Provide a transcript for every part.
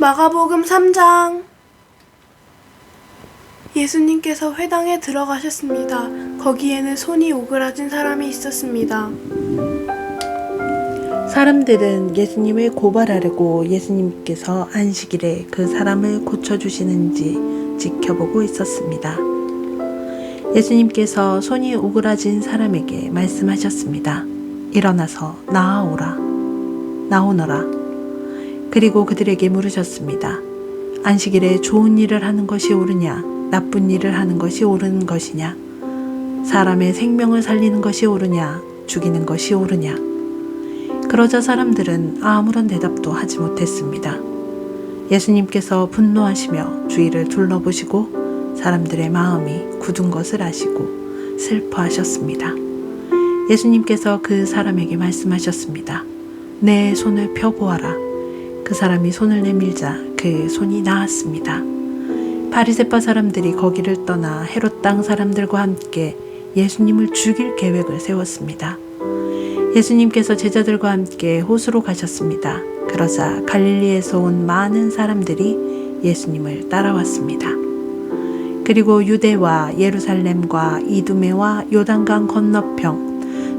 마가복음 3장. 예수님께서 회당에 들어가셨습니다. 거기에는 손이 오그라진 사람이 있었습니다. 사람들은 예수님을 고발하려고 예수님께서 안식일에 그 사람을 고쳐주시는지 지켜보고 있었습니다. 예수님께서 손이 오그라진 사람에게 말씀하셨습니다. 일어나서 나오너라. 그리고 그들에게 물으셨습니다. 안식일에 좋은 일을 하는 것이 옳으냐, 나쁜 일을 하는 것이 옳은 것이냐, 사람의 생명을 살리는 것이 옳으냐, 죽이는 것이 옳으냐. 그러자 사람들은 아무런 대답도 하지 못했습니다. 예수님께서 분노하시며 주위를 둘러보시고 사람들의 마음이 굳은 것을 아시고 슬퍼하셨습니다. 예수님께서 그 사람에게 말씀하셨습니다. 내 손을 펴보아라. 그 사람이 손을 내밀자 그 손이 나았습니다. 바리새파 사람들이 거기를 떠나 헤롯 땅 사람들과 함께 예수님을 죽일 계획을 세웠습니다. 예수님께서 제자들과 함께 호수로 가셨습니다. 그러자 갈릴리에서 온 많은 사람들이 예수님을 따라왔습니다. 그리고 유대와 예루살렘과 이두메와 요단강 건너편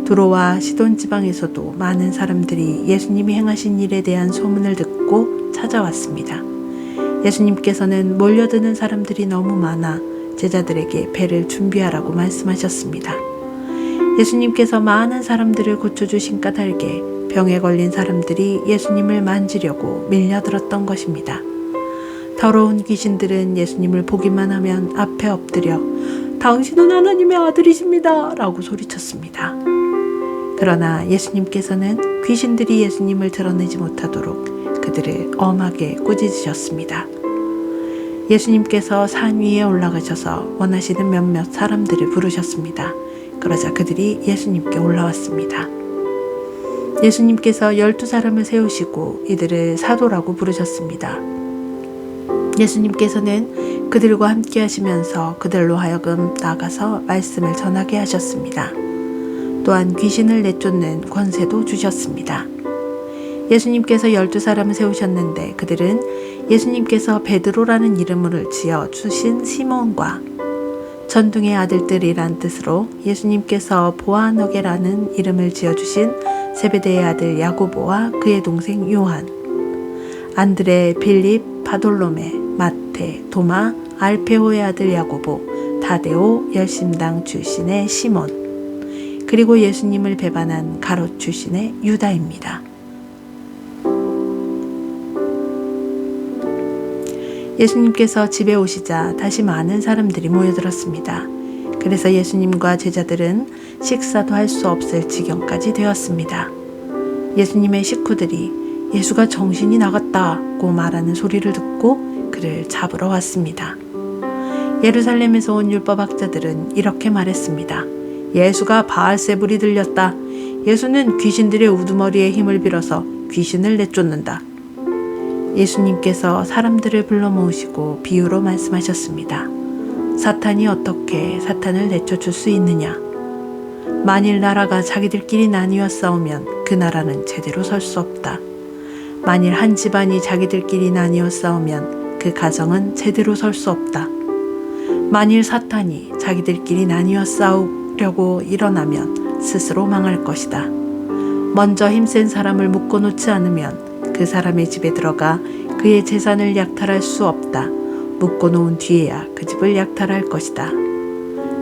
두로와 시돈 지방에서도 많은 사람들이 예수님이 행하신 일에 대한 소문을 듣고 찾아왔습니다. 예수님께서는 몰려드는 사람들이 너무 많아 제자들에게 배를 준비하라고 말씀하셨습니다. 예수님께서 많은 사람들을 고쳐주신 까닭에 병에 걸린 사람들이 예수님을 만지려고 밀려들었던 것입니다. 더러운 귀신들은 예수님을 보기만 하면 앞에 엎드려 당신은 하나님의 아들이십니다 라고 소리쳤습니다. 그러나 예수님께서는 귀신들이 예수님을 드러내지 못하도록 그들을 엄하게 꾸짖으셨습니다. 예수님께서 산 위에 올라가셔서 원하시는 몇몇 사람들을 부르셨습니다. 그러자 그들이 예수님께 올라왔습니다. 예수님께서 12사람을 세우시고 이들을 사도라고 부르셨습니다. 예수님께서는 그들과 함께 하시면서 그들로 하여금 나가서 말씀을 전하게 하셨습니다. 또한 귀신을 내쫓는 권세도 주셨습니다. 예수님께서 12사람을 세우셨는데 그들은 예수님께서 베드로라는 이름을 지어 주신 시몬과 전둥의 아들들이란 뜻으로 예수님께서 보아너게라는 이름을 지어주신 세베대의 아들 야고보와 그의 동생 요한, 안드레, 빌립, 바돌로메, 마테, 도마, 알페오의 아들 야고보, 다데오, 열심당 출신의 시몬, 그리고 예수님을 배반한 가롯 출신의 유다입니다. 예수님께서 집에 오시자 다시 많은 사람들이 모여들었습니다. 그래서 예수님과 제자들은 식사도 할 수 없을 지경까지 되었습니다. 예수님의 식구들이 예수가 정신이 나갔다고 말하는 소리를 듣고 그를 잡으러 왔습니다. 예루살렘에서 온 율법학자들은 이렇게 말했습니다. 예수가 바알세불이 들렸다. 예수는 귀신들의 우두머리에 힘을 빌어서 귀신을 내쫓는다. 예수님께서 사람들을 불러 모으시고 비유로 말씀하셨습니다. 사탄이 어떻게 사탄을 내쫓을 수 있느냐? 만일 나라가 자기들끼리 나뉘어 싸우면 그 나라는 제대로 설 수 없다. 만일 한 집안이 자기들끼리 나뉘어 싸우면 그 가정은 제대로 설 수 없다. 만일 사탄이 자기들끼리 나뉘어 싸우려고 일어나면 스스로 망할 것이다. 먼저 힘센 사람을 묶어놓지 않으면 그 사람의 집에 들어가 그의 재산을 약탈할 수 없다. 묶어놓은 뒤에야 그 집을 약탈할 것이다.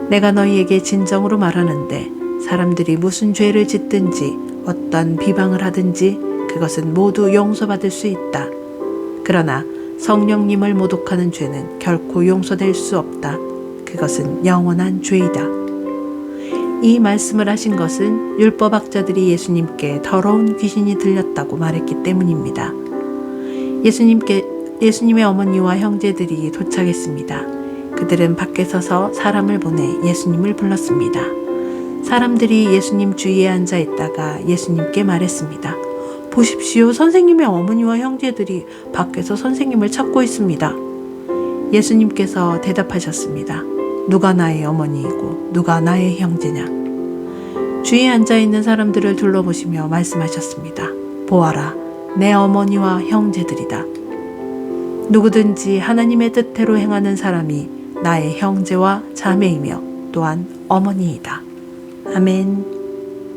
내가 너희에게 진정으로 말하는데 사람들이 무슨 죄를 짓든지 어떤 비방을 하든지 그것은 모두 용서받을 수 있다. 그러나 성령님을 모독하는 죄는 결코 용서될 수 없다. 그것은 영원한 죄이다. 이 말씀을 하신 것은 율법학자들이 예수님께 더러운 귀신이 들렸다고 말했기 때문입니다. 예수님의 어머니와 형제들이 도착했습니다. 그들은 밖에 서서 사람을 보내 예수님을 불렀습니다. 사람들이 예수님 주위에 앉아 있다가 예수님께 말했습니다. 보십시오, 선생님의 어머니와 형제들이 밖에서 선생님을 찾고 있습니다. 예수님께서 대답하셨습니다. 누가 나의 어머니이고 누가 나의 형제냐? 주위에 앉아있는 사람들을 둘러보시며 말씀하셨습니다. 보아라, 내 어머니와 형제들이다. 누구든지 하나님의 뜻대로 행하는 사람이 나의 형제와 자매이며 또한 어머니이다. 아멘.